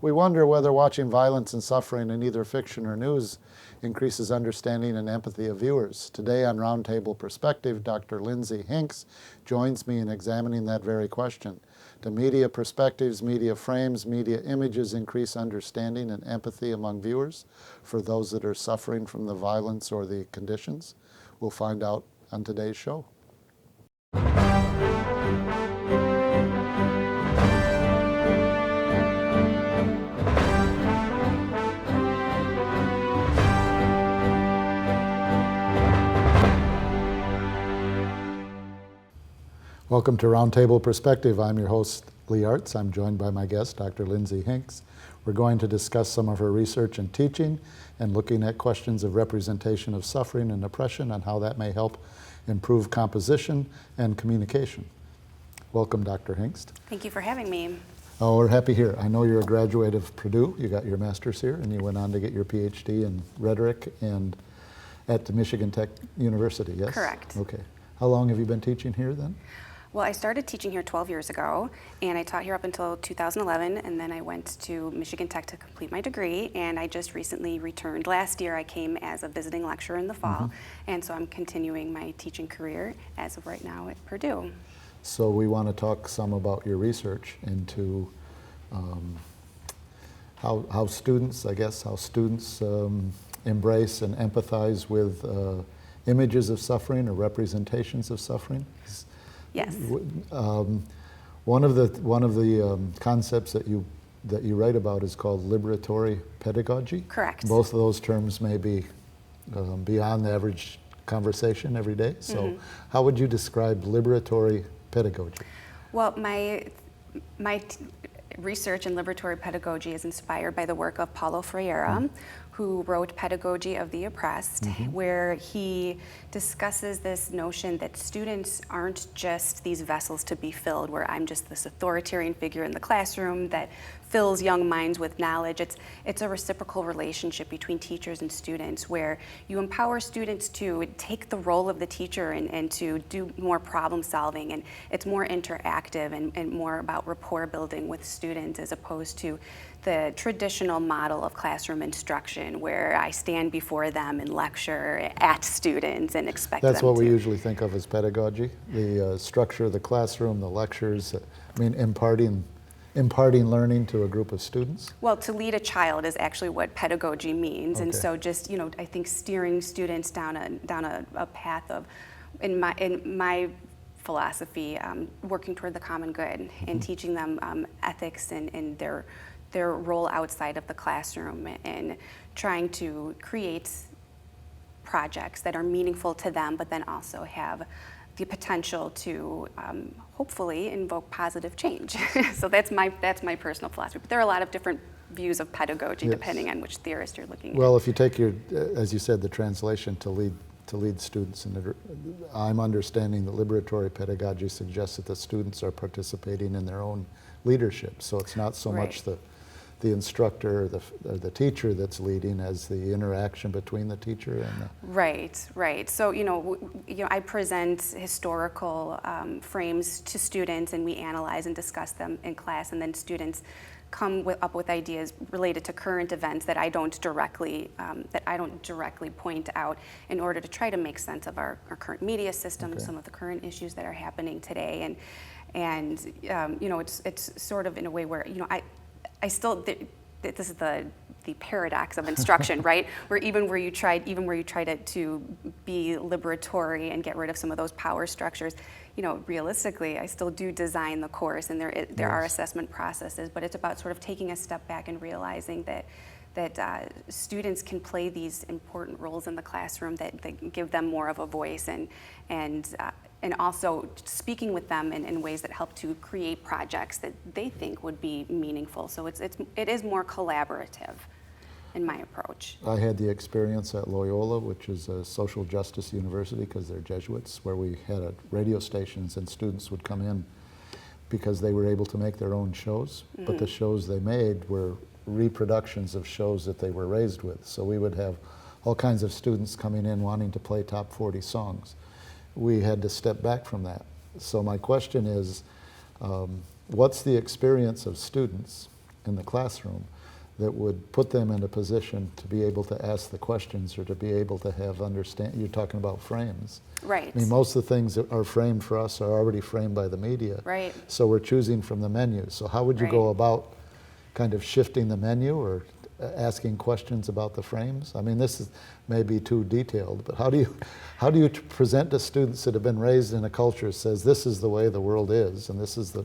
We wonder whether watching violence and suffering in either fiction or news increases understanding and empathy of viewers. Today on Roundtable Perspective, Dr. Lindsay Hingst joins me in examining that very question. Do media perspectives, media frames, media images increase understanding and empathy among viewers for those that are suffering from the violence or the conditions? We'll find out on today's show. Welcome to Roundtable Perspective. I'm your host, Lee Artz. I'm joined by my guest, Dr. Lindsay Hingst. We're going to discuss some of her research and teaching and looking at questions of representation of suffering and oppression and how that may help improve composition and communication. Welcome, Dr. Hingst. Thank you for having me. Oh, we're happy here. I know you're a graduate of Purdue. You got your master's here, and you went on to get your Ph.D. in Rhetoric and at the Michigan Tech University, yes? Correct. Okay. How long have you been teaching here then? Well, I started teaching here 12 years ago, and I taught here up until 2011, and then I went to Michigan Tech to complete my degree, and I just recently returned. Last year I came as a visiting lecturer in the fall, and so I'm continuing my teaching career as of right now at Purdue. So we want to talk some about your research into how students embrace and empathize with images of suffering or representations of suffering. Yes. One of the concepts that you write about is called liberatory pedagogy. Correct. Both of those terms may be beyond the average conversation every day. So, how would you describe liberatory pedagogy? Well, my research in liberatory pedagogy is inspired by the work of Paulo Freire, who wrote Pedagogy of the Oppressed, where he discusses this notion that students aren't just these vessels to be filled, where I'm just this authoritarian figure in the classroom that fills young minds with knowledge. It's a reciprocal relationship between teachers and students, where you empower students to take the role of the teacher and to do more problem solving, and it's more interactive and more about rapport building with students as opposed to the traditional model of classroom instruction where I stand before them and lecture at students and expect them to. That's what we usually think of as pedagogy, the structure of the classroom, the lectures, imparting learning to a group of students? Well, to lead a child is actually what pedagogy means. Okay. And so just, I think steering students down a path of, in my philosophy, working toward the common good and teaching them ethics and their role outside of the classroom, and trying to create projects that are meaningful to them, but then also have the potential to hopefully invoke positive change. So that's my personal philosophy. But there are a lot of different views of pedagogy, yes, depending on which theorist you're looking at. Well, if you take your, as you said, the translation to lead students, and I'm understanding that liberatory pedagogy suggests that the students are participating in their own leadership. So it's not so much the instructor or the teacher that's leading as the interaction between the teacher and the... Right. So, I present historical frames to students, and we analyze and discuss them in class, and then students come up with ideas related to current events that I don't directly point out in order to try to make sense of our current media system, some of the current issues that are happening today, and it's sort of in a way where I still, this is the paradox of instruction, right? Where you try to be liberatory and get rid of some of those power structures, realistically, I still do design the course, and there are assessment processes, but it's about sort of taking a step back and realizing that students can play these important roles in the classroom that give them more of a voice, and also speaking with them in ways that help to create projects that they think would be meaningful. So it is more collaborative in my approach. I had the experience at Loyola, which is a social justice university because they're Jesuits, where we had radio stations and students would come in because they were able to make their own shows, but the shows they made were reproductions of shows that they were raised with. So we would have all kinds of students coming in wanting to play top 40 songs. We had to step back from that. So my question is, what's the experience of students in the classroom that would put them in a position to be able to ask the questions or to be able to have understand. You're talking about frames. Right. I mean, most of the things that are framed for us are already framed by the media. Right. So we're choosing from the menu. So how would you go about kind of shifting the menu or asking questions about the frames? I mean, this is maybe too detailed, but how do you present to students that have been raised in a culture that says this is the way the world is and this is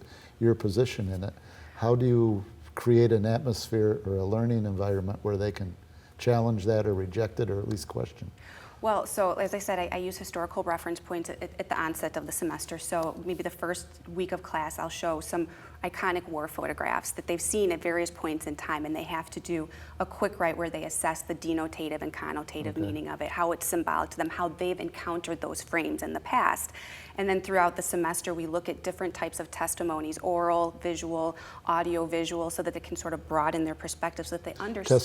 your position in it? How do you create an atmosphere or a learning environment where they can challenge that or reject it or at least question? Well, so as I said, I use historical reference points at the onset of the semester. So maybe the first week of class, I'll show some iconic war photographs that they've seen at various points in time, and they have to do a quick write where they assess the denotative and connotative meaning of it, how it's symbolic to them, how they've encountered those frames in the past. And then throughout the semester, we look at different types of testimonies, oral, visual, audio, visual, so that they can sort of broaden their perspective so that they understand.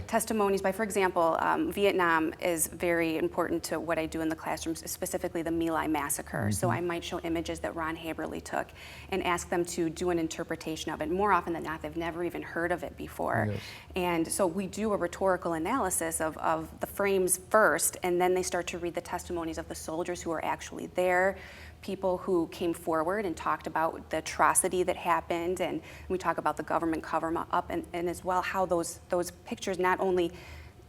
Testimonies by, for example, Vietnam is very important to what I do in the classrooms, specifically the My Lai massacre. So I might show images that Ron Haberle took and ask them to do an interpretation of it. More often than not, they've never even heard of it before. Yes. And so we do a rhetorical analysis of the frames first, and then they start to read the testimonies of the soldiers who are actually there, people who came forward and talked about the atrocity that happened, and we talk about the government cover-up, and as well how those pictures not only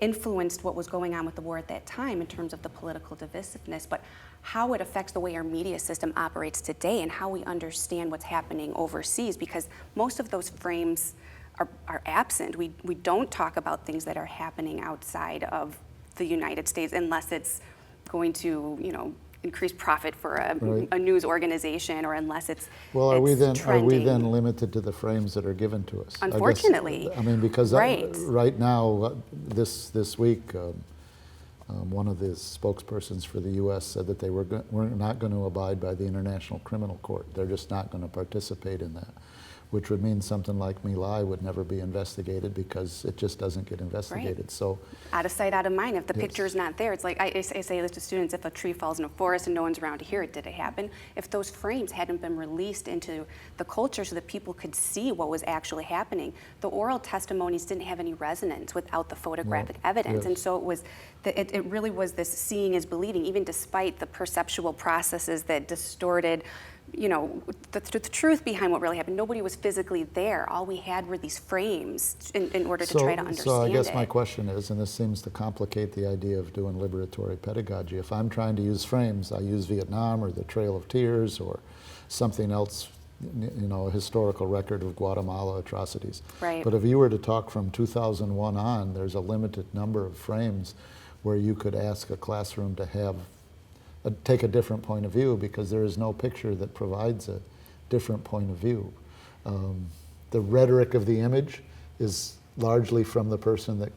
influenced what was going on with the war at that time in terms of the political divisiveness, but how it affects the way our media system operates today and how we understand what's happening overseas, because most of those frames are absent. We don't talk about things that are happening outside of the United States unless it's going to, increase profit for a news organization, or unless it's are we then trending. Limited to the frames that are given to us? Unfortunately. I mean, because right now, this week, one of the spokespersons for the U.S. said that they were not going to abide by the International Criminal Court. They're just not going to participate in that, which would mean something like My Lai would never be investigated because it just doesn't get investigated. Right. So out of sight, out of mind. If the picture's not there, it's like I say this to students: if a tree falls in a forest and no one's around to hear it, did it happen? If those frames hadn't been released into the culture so that people could see what was actually happening, the oral testimonies didn't have any resonance without the photographic evidence. And so it really was this seeing is believing, even despite the perceptual processes that distorted the truth behind what really happened. Nobody was physically there. All we had were these frames in order to try to understand it. So I guess my question is, and this seems to complicate the idea of doing liberatory pedagogy, if I'm trying to use frames, I use Vietnam or the Trail of Tears or something else, a historical record of Guatemala atrocities. Right. But if you were to talk from 2001 on, there's a limited number of frames where you could ask a classroom to have take a different point of view, because there is no picture that provides a different point of view. The rhetoric of the image is largely from the person that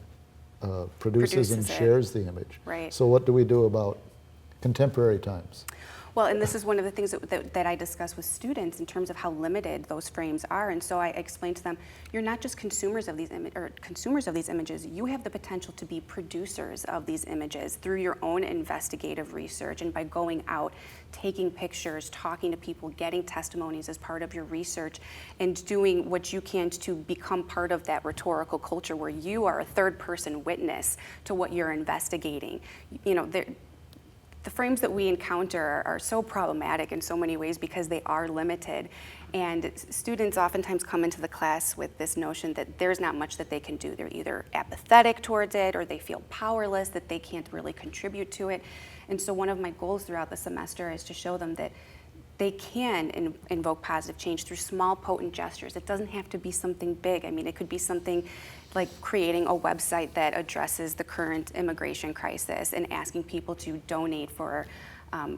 produces and shares the image. Right. So what do we do about contemporary times? Well, and this is one of the things that I discuss with students in terms of how limited those frames are. And so I explain to them, you're not just consumers of these images. You have the potential to be producers of these images through your own investigative research, and by going out, taking pictures, talking to people, getting testimonies as part of your research, and doing what you can to become part of that rhetorical culture where you are a third-person witness to what you're investigating. The frames that we encounter are so problematic in so many ways because they are limited. And students oftentimes come into the class with this notion that there's not much that they can do. They're either apathetic towards it, or they feel powerless, that they can't really contribute to it. And so one of my goals throughout the semester is to show them that they can invoke positive change through small, potent gestures. It doesn't have to be something big. I mean, it could be something like creating a website that addresses the current immigration crisis and asking people to donate for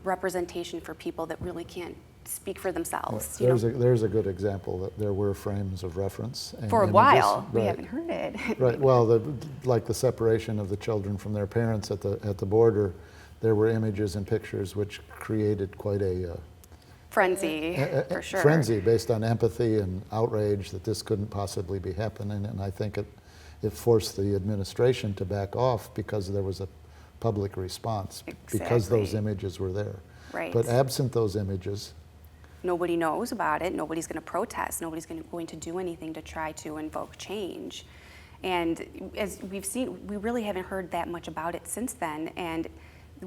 representation for people that really can't speak for themselves. There's a good example that there were frames of reference. For a while, we haven't heard it. Right. Well, like the separation of the children from their parents at the border, there were images and pictures which created quite a frenzy, for sure. Frenzy based on empathy and outrage that this couldn't possibly be happening, and I think it forced the administration to back off because there was a public response, because those images were there. Right. But absent those images, Nobody knows about it. Nobody's going to protest. Nobody's going to do anything to try to invoke change. And as we've seen, we really haven't heard that much about it since then. And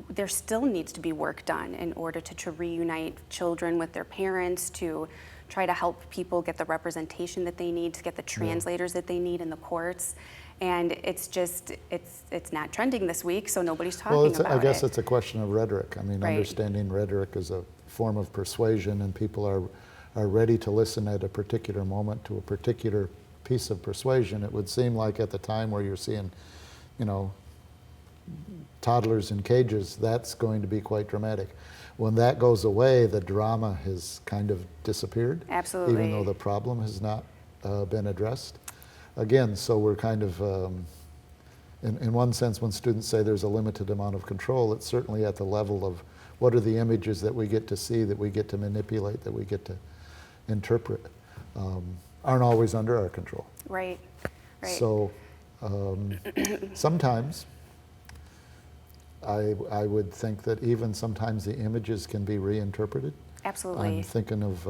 there still needs to be work done in order to reunite children with their parents, to try to help people get the representation that they need, to get the translators that they need in the courts. And it's just, it's not trending this week, so nobody's talking about it. I guess it's a question of rhetoric. I mean, Right. understanding rhetoric is a form of persuasion, and people are ready to listen at a particular moment to a particular piece of persuasion. It would seem like at the time where you're seeing, toddlers in cages, that's going to be quite dramatic. When that goes away, the drama has kind of disappeared. Absolutely. Even though the problem has not been addressed. Again, so we're kind of, in one sense, when students say there's a limited amount of control, it's certainly at the level of what are the images that we get to see, that we get to manipulate, that we get to interpret, aren't always under our control. Right, right. So sometimes I would think that even sometimes the images can be reinterpreted. Absolutely. I'm thinking of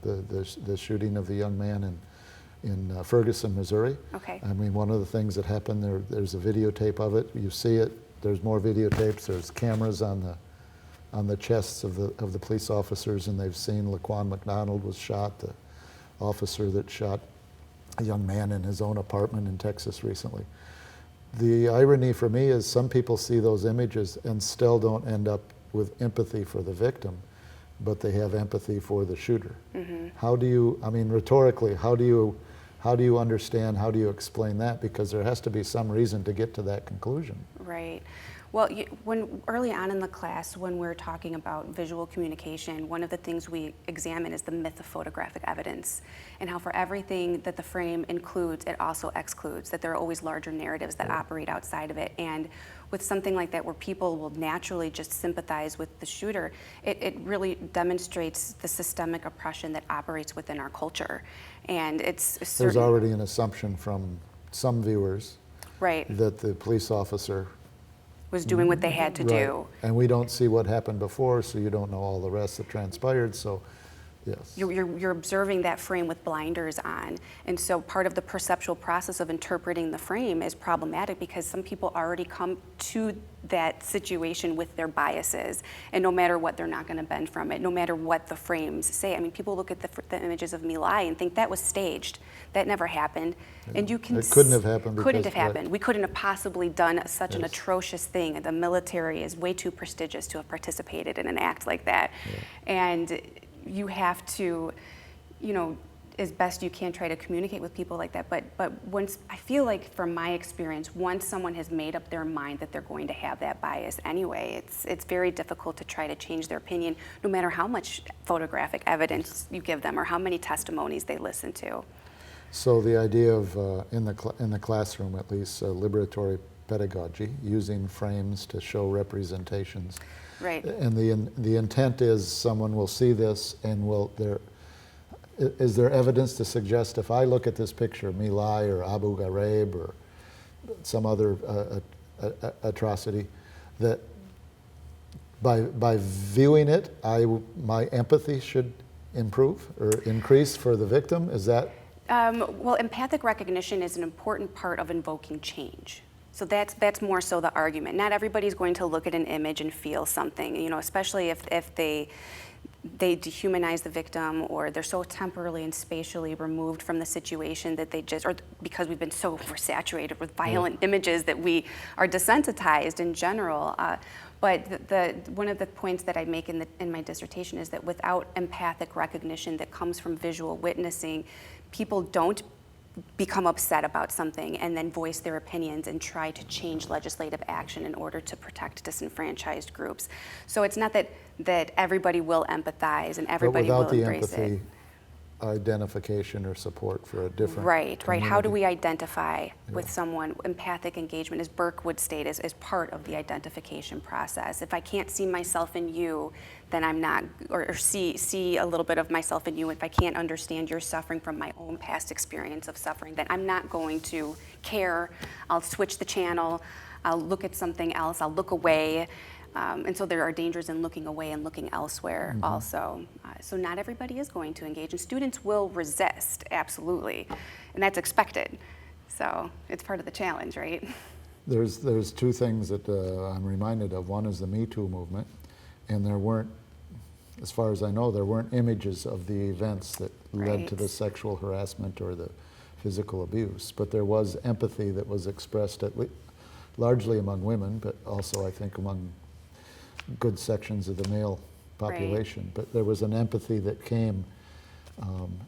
the shooting of the young man in Ferguson, Missouri. Okay. I mean, one of the things that happened there's a videotape of it. You see it. There's more videotapes. There's cameras on the chests of the police officers, and they've seen Laquan McDonald was shot, the officer that shot a young man in his own apartment in Texas recently. The irony for me is some people see those images and still don't end up with empathy for the victim, but they have empathy for the shooter. Mm-hmm. How do you, I mean, rhetorically, how do you understand, how do you explain that? Because there has to be some reason to get to that conclusion. Right. Well, when early on in the class, when we're talking about visual communication, one of the things we examine is the myth of photographic evidence, and how for everything that the frame includes, it also excludes, that there are always larger narratives that operate outside of it. And with something like that, where people will naturally just sympathize with the shooter, it really demonstrates the systemic oppression that operates within our culture. And there's already an assumption from some viewers, right, that the police officer was doing what they had to do. And we don't see what happened before, so you don't know all the rest that transpired, so yes. You're observing that frame with blinders on. And so part of the perceptual process of interpreting the frame is problematic because some people already come to that situation with their biases. And no matter what, they're not going to bend from it, no matter what the frames say. I mean, people look at the images of My Lai and think that was staged. That never happened. And you can it couldn't have happened. Couldn't have right. happened. We couldn't have possibly done such an Yes. atrocious thing. The military is way too prestigious to have participated in an act like that. Yeah. And you have to, as best you can, try to communicate with people like that. But once, I feel like from my experience, once someone has made up their mind that they're going to have that bias anyway, it's very difficult to try to change their opinion, no matter how much photographic evidence you give them or how many testimonies they listen to. So the idea of, in the classroom at least, liberatory pedagogy, using frames to show representations. Right. And the intent is someone will see this and is there evidence to suggest if I look at this picture, My Lai or Abu Ghraib or some other atrocity, that by viewing it, my empathy should improve or increase for the victim? Is that? Well, empathic recognition is an important part of invoking change. So that's more so the argument. Not everybody's going to look at an image and feel something, especially if they dehumanize the victim, or they're so temporally and spatially removed from the situation that or because we've been so oversaturated with violent images that we are desensitized in general. But one of the points that I make in my dissertation is that without empathic recognition that comes from visual witnessing, people don't become upset about something and then voice their opinions and try to change legislative action in order to protect disenfranchised groups. So it's not that everybody will empathize and everybody will embrace it. But without the empathy, identification or support for a different Right. community. How do we identify with someone? Empathic engagement, as Burke would state, is part of the identification process. If I can't see myself in you, then I'm not, or see a little bit of myself in you. If I can't understand your suffering from my own past experience of suffering, then I'm not going to care. I'll switch the channel. I'll look at something else. I'll look away. And so there are dangers in looking away and looking elsewhere also. So not everybody is going to engage, and students will resist, absolutely, and that's expected. So it's part of the challenge, right? There's two things that I'm reminded of. One is the Me Too movement, and there weren't, as far as I know, there weren't images of the events that led to the sexual harassment or the physical abuse, but there was empathy that was expressed largely among women, but also I think among good sections of the male population. But there was an empathy that came,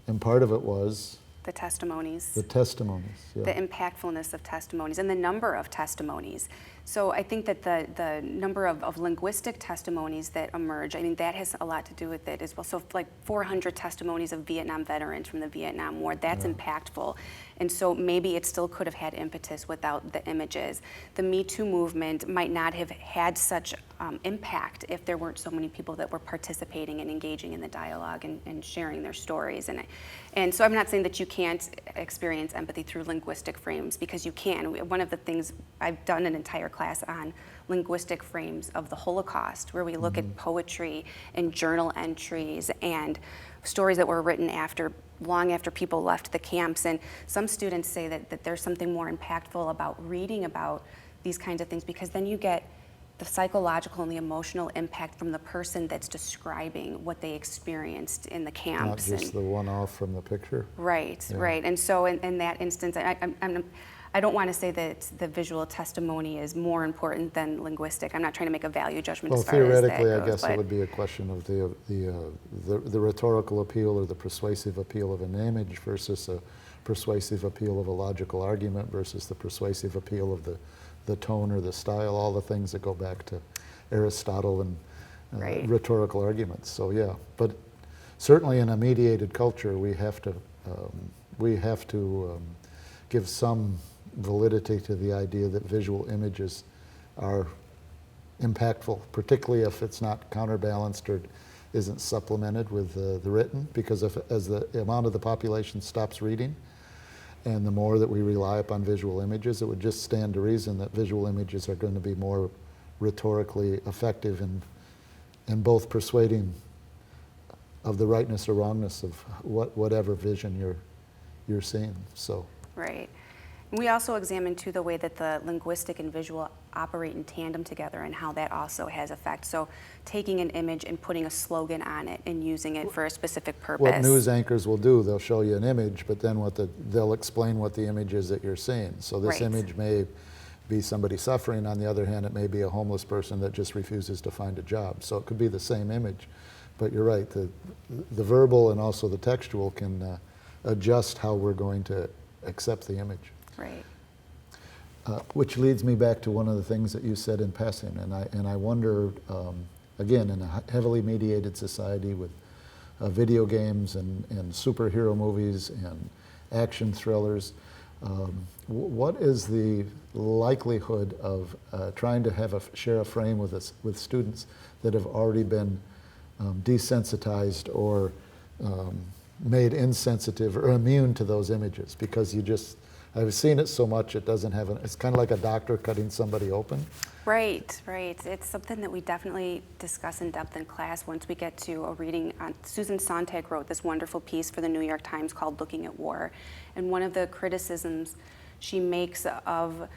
and part of it was the testimonies. The testimonies, yeah. The impactfulness of testimonies and the number of testimonies. So I think that the number of linguistic testimonies that emerge, I mean, that has a lot to do with it as well. So like 400 testimonies of Vietnam veterans from the Vietnam War, that's impactful. And so maybe it still could have had impetus without the images. The Me Too movement might not have had such impact if there weren't so many people that were participating and engaging in the dialogue and sharing their stories. And so I'm not saying that you can't experience empathy through linguistic frames, because you can. One of the things, I've done an entire class on linguistic frames of the Holocaust, where we look at poetry and journal entries and stories that were written long after people left the camps. And some students say that there's something more impactful about reading about these kinds of things, because then you get the psychological and the emotional impact from the person that's describing what they experienced in the camps. Not just the one-off from the picture. Right, right. And so in that instance, I don't want to say that the visual testimony is more important than linguistic. I'm not trying to make a value judgment as far as that goes. Well, theoretically, I guess it would be a question of the rhetorical appeal or the persuasive appeal of an image versus a persuasive appeal of a logical argument versus the persuasive appeal of the tone or the style, all the things that go back to Aristotle and rhetorical arguments. So yeah, but certainly in a mediated culture, we have to give some validity to the idea that visual images are impactful, particularly if it's not counterbalanced or isn't supplemented with the written, because as the amount of the population stops reading, and the more that we rely upon visual images, it would just stand to reason that visual images are going to be more rhetorically effective in both persuading of the rightness or wrongness of whatever vision you're seeing. So. Right. We also examine, too, the way that the linguistic and visual operate in tandem together and how that also has effect. So taking an image and putting a slogan on it and using it for a specific purpose. What news anchors will do, they'll show you an image, but then they'll explain what the image is that you're seeing. So this image may be somebody suffering. On the other hand, it may be a homeless person that just refuses to find a job. So it could be the same image. But you're right, the verbal and also the textual can adjust how we're going to accept the image. Right. Which leads me back to one of the things that you said in passing, and I wonder, again, in a heavily mediated society with video games and superhero movies and action thrillers, what is the likelihood of trying to share a frame with students that have already been desensitized or made insensitive or immune to those images? Because I've seen it so much, it doesn't have it's kind of like a doctor cutting somebody open. Right, right. It's something that we definitely discuss in depth in class once we get to a reading on. Susan Sontag wrote this wonderful piece for the New York Times called Looking at War. And one of the criticisms she makes of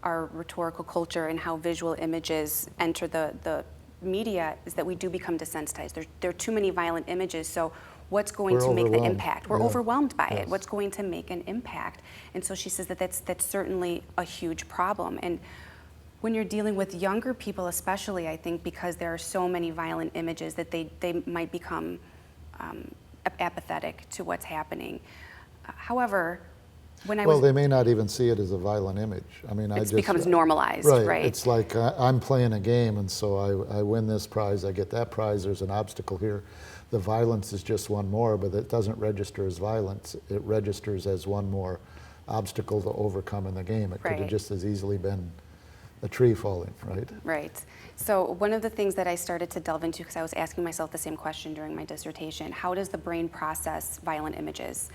our rhetorical culture and how visual images enter the media is that we do become desensitized. There are too many violent images, so what's going to make the impact? We're overwhelmed by it. What's going to make an impact? And so she says that that's certainly a huge problem. And when you're dealing with younger people especially, I think because there are so many violent images that they might become apathetic to what's happening. However, they may not even see it as a violent image. I mean, it becomes normalized, right? It's like I'm playing a game, and so I win this prize, I get that prize, there's an obstacle here. The violence is just one more, but it doesn't register as violence. It registers as one more obstacle to overcome in the game. It could have just as easily been a tree falling, right? Right. So one of the things that I started to delve into, because I was asking myself the same question during my dissertation, how does the brain process violent images?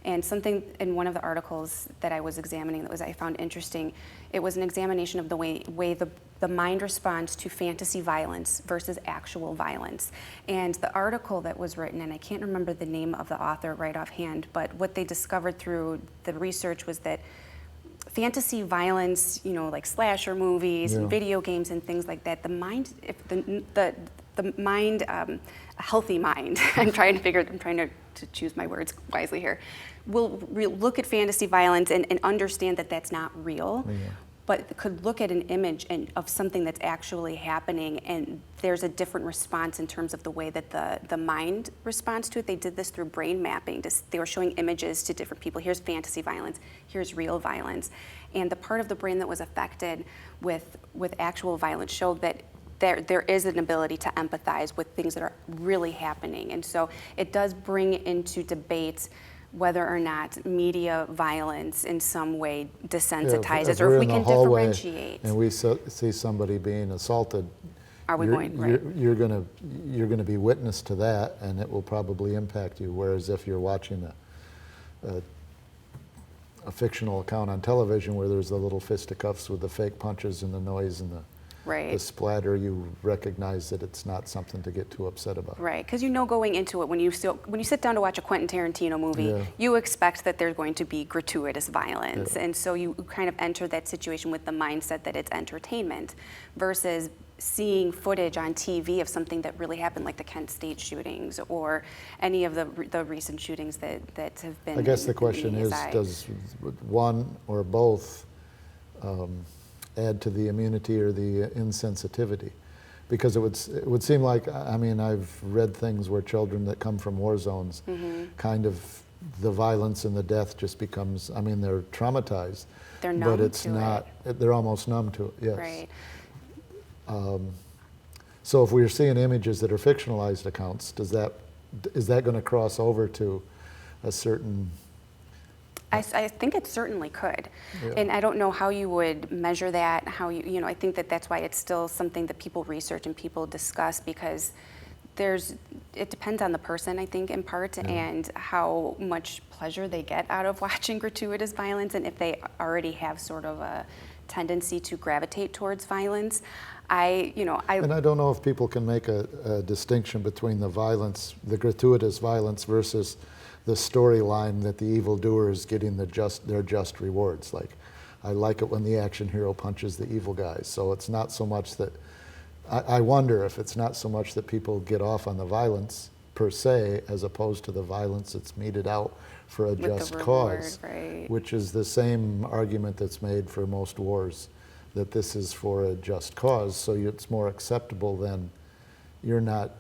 And something in one of the articles that I was examining I found interesting, it was an examination of the way the mind responds to fantasy violence versus actual violence. And the article that was written, and I can't remember the name of the author right offhand, but what they discovered through the research was that fantasy violence, like slasher movies and video games and things like that, the mind, if the mind, a healthy mind, I'm trying to choose my words wisely here, will look at fantasy violence and understand that that's not real, but could look at an image of something that's actually happening, and there's a different response in terms of the way that the mind responds to it. They did this through brain mapping. They were showing images to different people. Here's fantasy violence, here's real violence. And the part of the brain that was affected with actual violence showed that there is an ability to empathize with things that are really happening. And so it does bring into debate whether or not media violence in some way desensitizes, or if we can differentiate. And we see somebody being assaulted, are we going right? You're going to be witness to that, and it will probably impact you. Whereas if you're watching a fictional account on television where there's the little fisticuffs with the fake punches and the noise and the splatter, you recognize that it's not something to get too upset about. Right, because going into it, when you sit down to watch a Quentin Tarantino movie, you expect that there's going to be gratuitous violence. And so you kind of enter that situation with the mindset that it's entertainment, versus seeing footage on TV of something that really happened, like the Kent State shootings or any of the recent shootings that have been. I guess the question is, does one or both add to the immunity or the insensitivity? Because it would seem like, I mean, I've read things where children that come from war zones, kind of the violence and the death just becomes, I mean, they're traumatized. They're numb but it's to not, they're almost numb to it, yes. Right. So if we're seeing images that are fictionalized accounts, is that going to cross over to a certain? I think it certainly could, and I don't know how you would measure that. I think that's why it's still something that people research and people discuss, because it depends on the person, I think, in part, and how much pleasure they get out of watching gratuitous violence, and if they already have sort of a tendency to gravitate towards violence. And I don't know if people can make a distinction between the violence, the gratuitous violence, versus the storyline that the evildoer is getting their just rewards. Like, I like it when the action hero punches the evil guys. So it's not so much that, I wonder if it's not so much that people get off on the violence per se, as opposed to the violence that's meted out for a just cause, which is the same argument that's made for most wars, that this is for a just cause, so it's more acceptable than you're not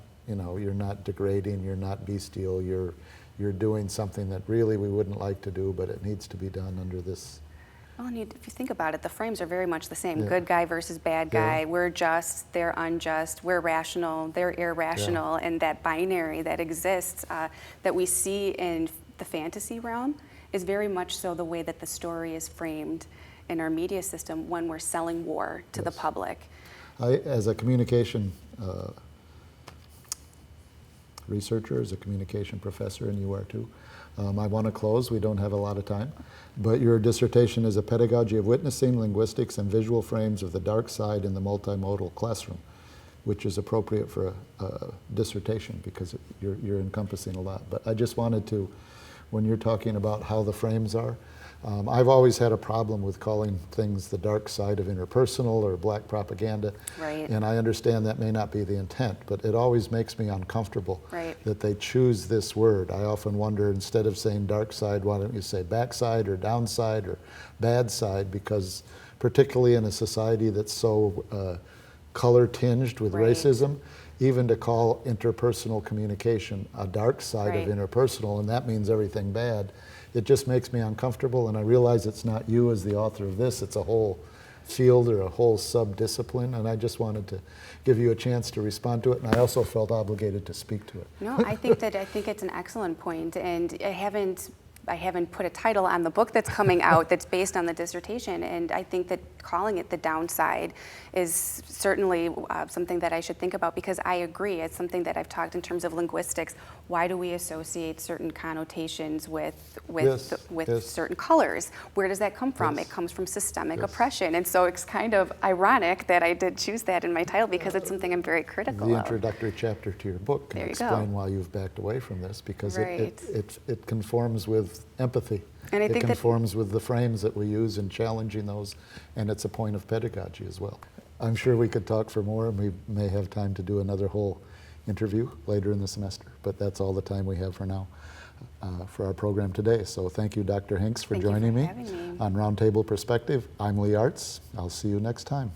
degrading, you're not bestial, you're doing something that really we wouldn't like to do, but it needs to be done under this. Well, and if you think about it, the frames are very much the same. Good guy versus bad guy. We're just, they're unjust. We're rational, they're irrational. And that binary that exists, that we see in the fantasy realm, is very much so the way that the story is framed in our media system when we're selling war to the public. As a communication researcher, as a communication professor, and you are too, I want to close. We don't have a lot of time. But your dissertation is a Pedagogy of Witnessing, Linguistics and Visual Frames of the Dark Side in the Multimodal Classroom, which is appropriate for a dissertation because you're encompassing a lot. But I just wanted to, when you're talking about how the frames are, I've always had a problem with calling things the dark side of interpersonal or black propaganda. Right. And I understand that may not be the intent, but it always makes me uncomfortable that they choose this word. I often wonder, instead of saying dark side, why don't you say backside or downside or bad side? Because particularly in a society that's so color tinged with racism, even to call interpersonal communication a dark side of interpersonal, and that means everything bad, it just makes me uncomfortable. And I realize it's not you as the author of this, it's a whole field or a whole sub-discipline, and I just wanted to give you a chance to respond to it, and I also felt obligated to speak to it. No, I think it's an excellent point, and I haven't I haven't put a title on the book that's coming out that's based on the dissertation, and I think that calling it the downside is certainly something that I should think about, because I agree, it's something that I've talked in terms of linguistics. Why do we associate certain connotations with Yes, yes. certain colors? Where does that come from? Yes. It comes from systemic Yes. oppression, and so it's kind of ironic that I did choose that in my title, because it's something I'm very critical The of. introductory chapter to your book can There you go. explain why you've backed away from this, because Right. it conforms with empathy. And I It think that- conforms with the frames that we use in challenging those, and it's a point of pedagogy as well. I'm sure we could talk for more, and we may have time to do another whole interview later in the semester, but that's all the time we have for now for our program today. So thank you, Dr. Hingst, for Thank you for joining me having me. on Roundtable Perspective. I'm Lee Artz. I'll see you next time.